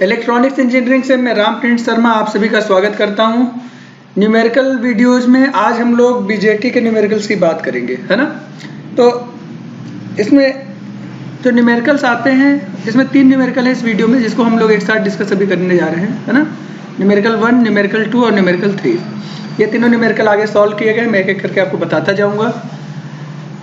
Electronics engineering से मैं Ram Prince Sharma आप सभी का स्वागत करता हूं। न्यूमेरिकल वीडियोस में आज हम लोग बीजेटी के न्यूमेरिकल्स की बात करेंगे, है ना। तो इसमें जो न्यूमेरिकल्स आते हैं, इसमें 3 न्यूमेरिकल है इस वीडियो में, जिसको हम लोग एक साथ डिस्कस अभी करने जा रहे हैं, है ना। न्यूमेरिकल 1, न्यूमेरिकल 2 और न्यूमेरिकल 3, ये तीनों न्यूमेरिकल आगे सॉल्व किए गए, मैं एक एक करके आपको बताता जाऊँगा।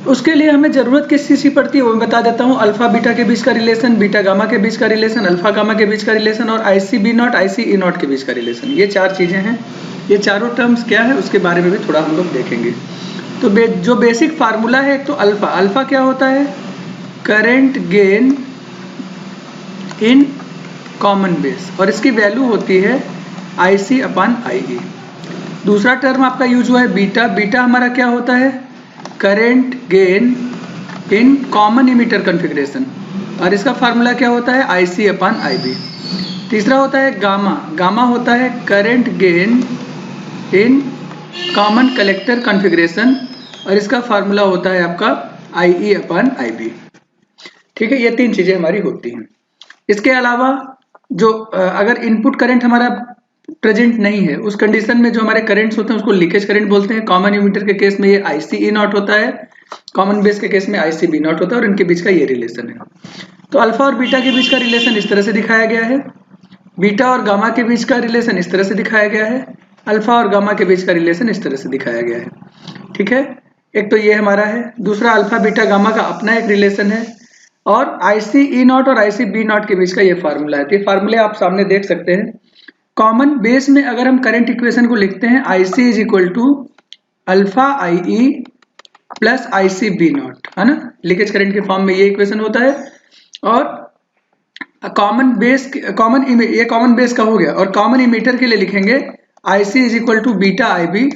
उसके लिए हमें जरूरत किस चीज़ की पड़ती है वो मैं बता देता हूँ। अल्फा बीटा के बीच का रिलेशन, बीटा गामा के बीच का रिलेशन, अल्फा गामा के बीच का रिलेशन और IC B nought IC E nought के बीच का रिलेशन। ये 4 चीज़ें हैं। ये चारों टर्म्स क्या है उसके बारे में भी थोड़ा हम लोग देखेंगे। तो जो बेसिक फार्मूला है, एक तो अल्फा। अल्फा क्या होता है? Current gain in common base, और इसकी वैल्यू होती है आईसी अपॉन आई। दूसरा टर्म आपका यूज हुआ है बीटा। बीटा हमारा क्या होता है? Current gain in common emitter configuration, और इसका फार्मूला क्या होता है? IC upon IB. तीसरा होता है गामा। गामा होता है current gain in common collector configuration, और इसका फार्मूला होता है आपका आईई अपॉन आईबी। ठीक है, ये 3 चीजें हमारी होती हैं। इसके अलावा जो अगर इनपुट करंट हमारा प्रेजेंट नहीं है, उस कंडीशन में जो हमारे करंट्स होते हैं उसको लीकेज करंट बोलते हैं। कॉमन इमीटर के केस में ये आईसी ई नॉट होता है, कॉमन बेस के केस में आईसी बी नॉट होता है, और इनके बीच का ये रिलेशन है। तो अल्फा और बीटा के बीच का रिलेशन इस तरह से दिखाया गया है। बीटा और गामा के बीच का रिलेशन इस तरह से दिखाया गया है। अल्फा और गामा के बीच का रिलेशन इस तरह से दिखाया गया है। ठीक है, एक तो ये हमारा है। दूसरा अल्फा बीटा गामा का अपना एक रिलेशन है, और आईसी ई नॉट और आईसी बी नॉट के बीच का ये फार्मूला है। तो ये फार्मूले आप सामने देख सकते हैं। कॉमन बेस में अगर हम करंट इक्वेशन को लिखते हैं, IC is equal to alpha IE plus IC B nought, है ना। लीकेज करंट के फॉर्म में ये इक्वेशन होता है। और कॉमन बेस का हो गया। और कॉमन इमीटर के लिए लिखेंगे IC is equal to beta IB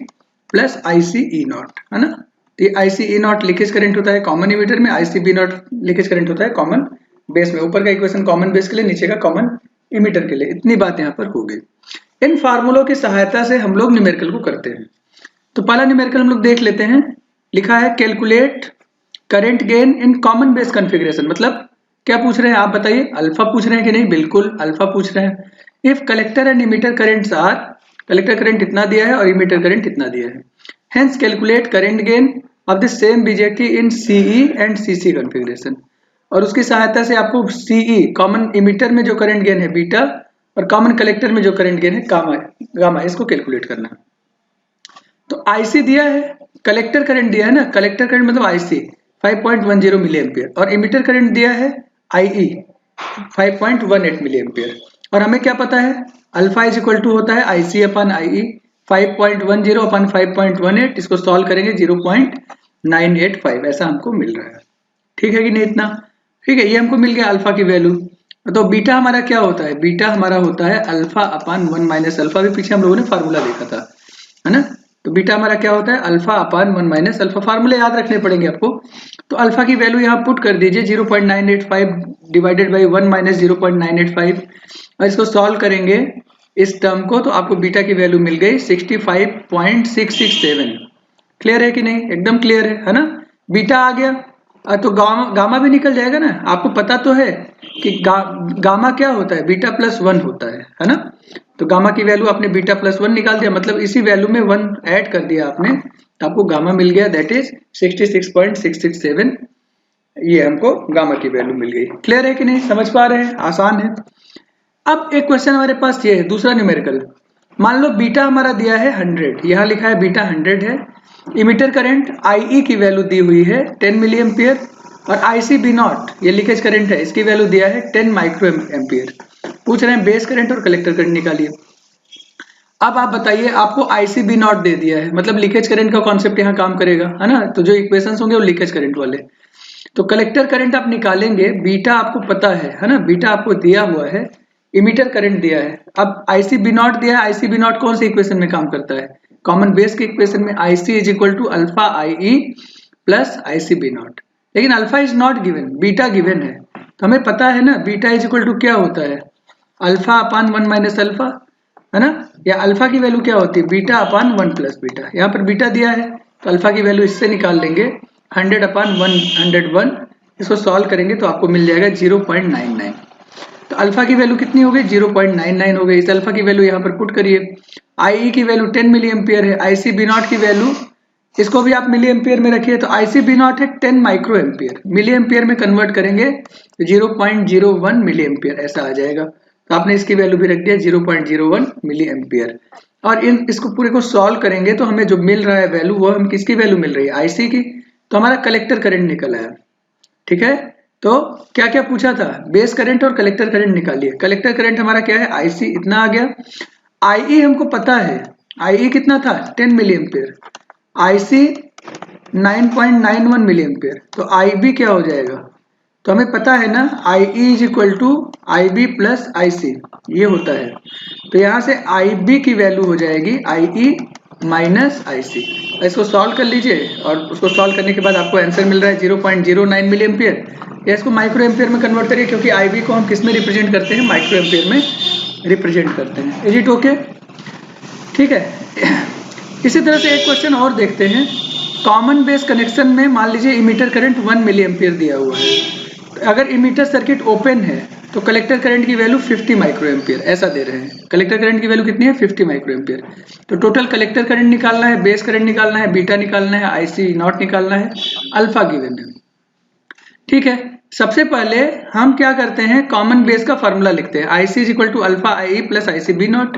plus IC E nought, है ना। तो IC E nought leakage current होता है कॉमन इमीटर में, IC B nought leakage current होता है कॉमन बेस में। ऊपर का इक्वेशन कॉमन बेस के लिए, नीचे का कॉमन इमीटर के लिए। इतनी बात यहाँ पर हो गई। इन फार्मूलों की सहायता से हम लोग न्यूमेरिकल को करते हैं। तो पहला न्यूमेरिकल हम लोग देख लेते हैं। लिखा है calculate current gain in common base configuration. मतलब क्या पूछ रहे हैं आप बताइए? अल्फा पूछ रहे हैं कि नहीं? बिल्कुल अल्फा पूछ रहे हैं। If collector and emitter currents are, collector current इतना दिया है और इमीटर करंट इतना दिया है, hence calculate current gain of the same BJT in CE and CC configuration. और उसकी सहायता से आपको सीई कॉमन इमीटर में जो करंट गेन है बीटा, और कॉमन कलेक्टर में जो करंट गेन है गामा, इसको कैलकुलेट करना है। तो आईसी दिया है, कलेक्टर करंट दिया है ना, कलेक्टर करंट मतलब आईसी 5.10 मिली एम्पियर, और इमीटर करंट दिया है आईई 5.18 मिली एम्पियर। और हमें क्या पता है? अल्फा इज इक्वल टू होता है आईसी अपॉन आईई 5.10 अपॉन 5.18। इसको सॉल्व करेंगे 0.985, ऐसा हमको मिल रहा है। ठीक है कि नहीं? इतना ठीक है, ये हमको मिल गया अल्फा की वैल्यू। तो बीटा हमारा क्या होता है? बीटा हमारा होता है अल्फा अपॉन 1 माइनस अल्फा। भी पीछे हम लोगों ने फार्मूला देखा था, है ना। तो बीटा हमारा क्या होता है? Alpha upon 1 minus alpha. फार्मूले याद रखने पड़ेंगे आपको। तो अल्फा की वैल्यू यहाँ पुट कर दीजिए 0.985 डिवाइडेड बाई 1 माइनस 0.985, और इसको सॉल्व करेंगे इस टर्म को, तो आपको बीटा की वैल्यू मिल गई 65.667। क्लियर है कि नहीं? एकदम क्लियर है ना। बीटा आ गया तो गामा भी निकल जाएगा ना। आपको पता तो है कि गामा क्या होता है? बीटा प्लस 1 होता है ना। तो गामा की वैल्यू आपने बीटा प्लस 1 निकाल दिया, मतलब इसी वैल्यू में 1 ऐड कर दिया आपने, तो आपको गामा मिल गया, दैट इज 66.667। ये हमको गामा की वैल्यू मिल गई। क्लियर है कि नहीं? समझ पा रहे हैं? आसान है। अब एक क्वेश्चन हमारे पास ये है, दूसरा न्यूमेरिकल। मान लो बीटा हमारा दिया है 100, यहाँ लिखा है बीटा 100 है। इमीटर करंट IE की वैल्यू दी हुई है 10 मिली एम्पियर, और IC बी नॉट ये लीकेज करंट है, इसकी वैल्यू दिया है 10 माइक्रो एम्पियर। पूछ रहे हैं बेस करंट और कलेक्टर करंट निकालिए। अब आप बताइए, आपको IC बी नॉट दे दिया है, मतलब लीकेज करंट का कॉन्सेप्ट यहाँ काम करेगा, है ना। तो जो इक्वेशंस होंगे वो लीकेज करंट वाले। तो कलेक्टर करंट आप निकालेंगे, बीटा आपको पता है ना, बीटा आपको दिया हुआ है, इमीटर करंट दिया है। अब IC बी नॉट दिया है। IC बी नॉट कौन सी इक्वेशन में काम करता है? कॉमन बेस के इक्वेशन में IC is equal to alpha IE plus IC B not. लेकिन alpha is not given, beta given है। तो हमें पता है ना बीटा इज इक्वल टू क्या होता है? अल्फा अपॉन 1 माइनस अल्फा, है ना। या अल्फा की वैल्यू क्या होती है? Beta upon 1 plus beta. यहाँ पर बीटा दिया है तो अल्फा की वैल्यू इससे निकाल लेंगे 100 अपॉन 101। इसको सॉल्व करेंगे तो आपको मिल जाएगा 0.99। तो अल्फा की वैल्यू कितनी हो गई 0.99 हो गई। इस अल्फा की वैल्यू यहाँ पर पुट करिए। आई की वैल्यू 10 मिली एम्पियर है। आईसी बी नॉट की वैल्यू, इसको भी आप मिली एम्पियर में रखिए, तो आईसी बी नॉट है 10 माइक्रो एम्पियर, मिली एम्पियर में कन्वर्ट करेंगे तो 0.01 मिली एम्पियर ऐसा आ जाएगा। तो आपने इसकी वैल्यू भी रख दिया 0.01 मिली एम्पियर। और इसको पूरे को सॉल्व करेंगे तो हमें जो मिल रहा है वैल्यू, वो हम किसकी वैल्यू मिल रही है, आईसी की। तो हमारा कलेक्टर करंट निकल आया। ठीक है, तो क्या क्या पूछा था, बेस करंट और कलेक्टर करंट निकालिए। कलेक्टर करंट हमारा क्या है, आईसी इतना आ गया। आईई हमको पता है, आईई कितना था 10 milli ampere, IC 9.91 milli ampere, तो आईबी क्या हो जाएगा, तो हमें पता है ना IE is equal to IB plus IC, ये होता है। तो यहाँ से आईबी की वैल्यू हो जाएगी आईई माइनस आईसी। इसको सॉल्व कर लीजिए और उसको सॉल्व करने के बाद आपको आंसर मिल रहा है 0.09 मिली एम्पियर। या इसको माइक्रो एम्पियर में कन्वर्ट करिए, क्योंकि आईबी को हम किस में रिप्रेजेंट करते हैं, माइक्रो एम्पियर में रिप्रेजेंट करते हैं। Is it okay? ठीक है। इसी तरह से एक क्वेश्चन और देखते हैं। कॉमन बेस कनेक्शन में मान लीजिए इमीटर करंट 1 मिली एम्पियर दिया हुआ है। अगर इमीटर सर्किट ओपन है तो कलेक्टर करंट की वैल्यू 50 माइक्रो एम्पियर ऐसा दे रहे हैं। कलेक्टर करंट की वैल्यू कितनी है, 50 माइक्रो एम्पियर। तो टोटल कलेक्टर करंट निकालना है, बेस करंट निकालना है, बीटा निकालना है, आईसी नॉट निकालना है, अल्फा गिवन है। ठीक है, सबसे पहले हम क्या करते हैं, कॉमन बेस का फॉर्मूला लिखते हैं। IC is equal to alpha I plus IC B nought,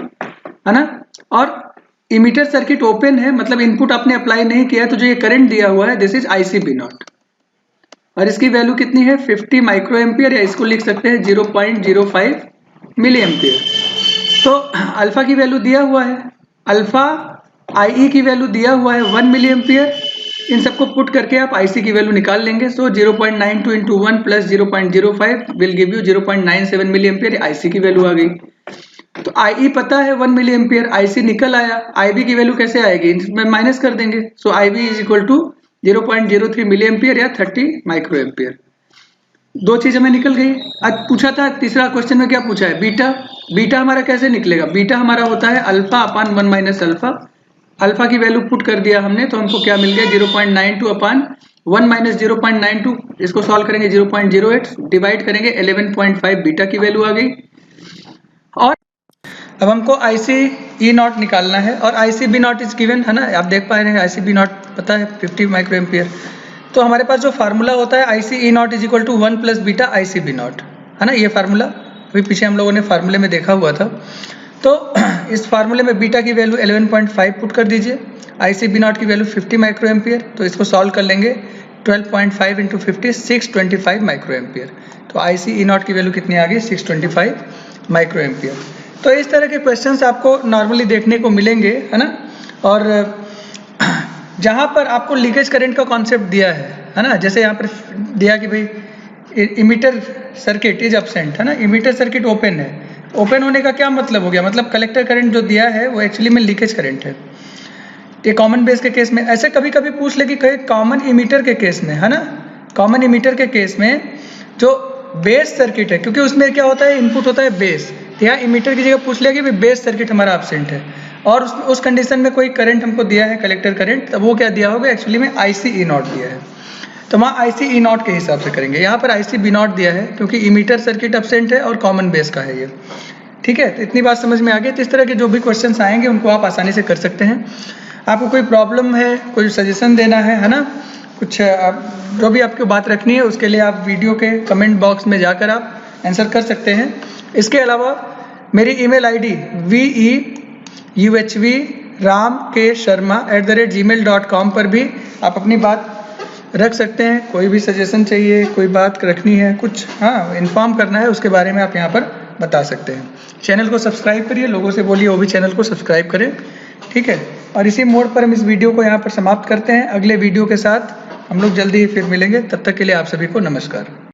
है ना। और इमीटर सर्किट ओपन है, मतलब इनपुट आपने अप्लाई नहीं किया, तो जो ये करंट दिया हुआ है this is IC B nought, और इसकी वैल्यू कितनी है 50 माइक्रो एम्पियर, या इसको लिख सकते हैं 0.05 मिली एम्पियर। तो अल्फा की वैल्यू दिया हुआ है, अल्फा आई की वैल्यू दिया हुआ है 1 मिली एम्पियर। इन सबको पुट करके आप आईसी की वैल्यू निकाल लेंगे। So 0.92 into 1 plus 0.05 will give you 0.97 milli ampere, IC की वैल्यू आ गई। तो आई पता है 1 मिली एम्पियर, आईसी निकल आया। आईबी की वैल्यू कैसे आएगी, इसमें माइनस कर देंगे। So IB is equal to 0.03 milli ampere या 30 माइक्रो एम्पियर। दो चीज हमें निकल गई। आज पूछा था तीसरा क्वेश्चन में क्या पूछा है, बीटा। बीटा हमारा कैसे निकलेगा, बीटा हमारा होता है अल्फा अपान 1 माइनस अल्फा। अल्फा की वैल्यू पुट कर दिया हमने, तो हमको क्या मिल गया 0.92 अपान 1 माइनस 0.92। इसको सॉल्व करेंगे 0.08, डिवाइड करेंगे 11.5, बीटा की वैल्यू आ गई। और अब हमको आईसी ई नॉट निकालना है, और IC B nought is given, है ना, आप देख पा रहे हैं आईसी बी नॉट पता है 50 माइक्रो एम्पियर। तो हमारे पास जो फार्मूला होता है IC E nought is equal to 1 plus beta IC B nought, है ना। ये फार्मूला अभी पीछे हम लोगों ने फार्मूले में देखा हुआ था। तो इस फार्मूले में बीटा की वैल्यू 11.5 पुट कर दीजिए, आईसी बी नॉट की वैल्यू 50 माइक्रो एम्पियर। तो इसको सॉल्व कर लेंगे 12.5 इंटू 50 625 माइक्रो एम्पियर। तो आईसी ई नॉट की वैल्यू कितनी आ गई 625 माइक्रो एम्पियर। तो इस तरह के क्वेश्चंस आपको नॉर्मली देखने को मिलेंगे, है ना। और जहाँ पर आपको लीकेज करंट का कॉन्सेप्ट दिया है ना, जैसे यहाँ पर दिया कि भाई इमीटर सर्किट इज एब्सेंट, है ना, इमीटर सर्किट ओपन है। ओपन होने का क्या मतलब हो गया, मतलब कलेक्टर करंट जो दिया है वो एक्चुअली में लीकेज करंट है। ये कॉमन बेस के केस में ऐसे कभी कभी पूछ ले कि कहीं कॉमन इमीटर के केस में, है ना, कॉमन इमीटर के केस में जो बेस सर्किट है, क्योंकि उसमें क्या होता है इनपुट होता है बेस, यहाँ इमीटर की जगह पूछ लिया कि भाई बेस सर्किट हमारा एब्सेंट है, और उस कंडीशन में कोई करंट हमको दिया है कलेक्टर करंट, तब वो क्या दिया होगा एक्चुअली में आईसी ई नॉट दिया है। तो वहाँ आईसी ई नॉट के हिसाब से करेंगे। यहाँ पर आईसी बी नॉट दिया है क्योंकि इमीटर सर्किट एब्सेंट है और कॉमन बेस का है ये। ठीक है, तो इतनी बात समझ में आ गई। तो इस तरह के जो भी क्वेश्चंस आएंगे उनको आप आसानी से कर सकते हैं। आपको कोई प्रॉब्लम है, कोई सजेशन देना है ना, कुछ जो भी आपको बात रखनी है, उसके लिए आप वीडियो के कमेंट बॉक्स में जाकर आप आंसर कर सकते हैं। इसके अलावा मेरी ईमेल आईडी veuhvram@gmail.com पर भी आप अपनी बात रख सकते हैं। कोई भी सजेशन चाहिए, कोई बात रखनी है, कुछ इन्फॉर्म करना है, उसके बारे में आप यहाँ पर बता सकते हैं। चैनल को सब्सक्राइब करिए, लोगों से बोलिए वो भी चैनल को सब्सक्राइब करें। ठीक है, और इसी मोड पर हम इस वीडियो को यहाँ पर समाप्त करते हैं। अगले वीडियो के साथ हम लोग जल्दी ही फिर मिलेंगे, तब तक के लिए आप सभी को नमस्कार।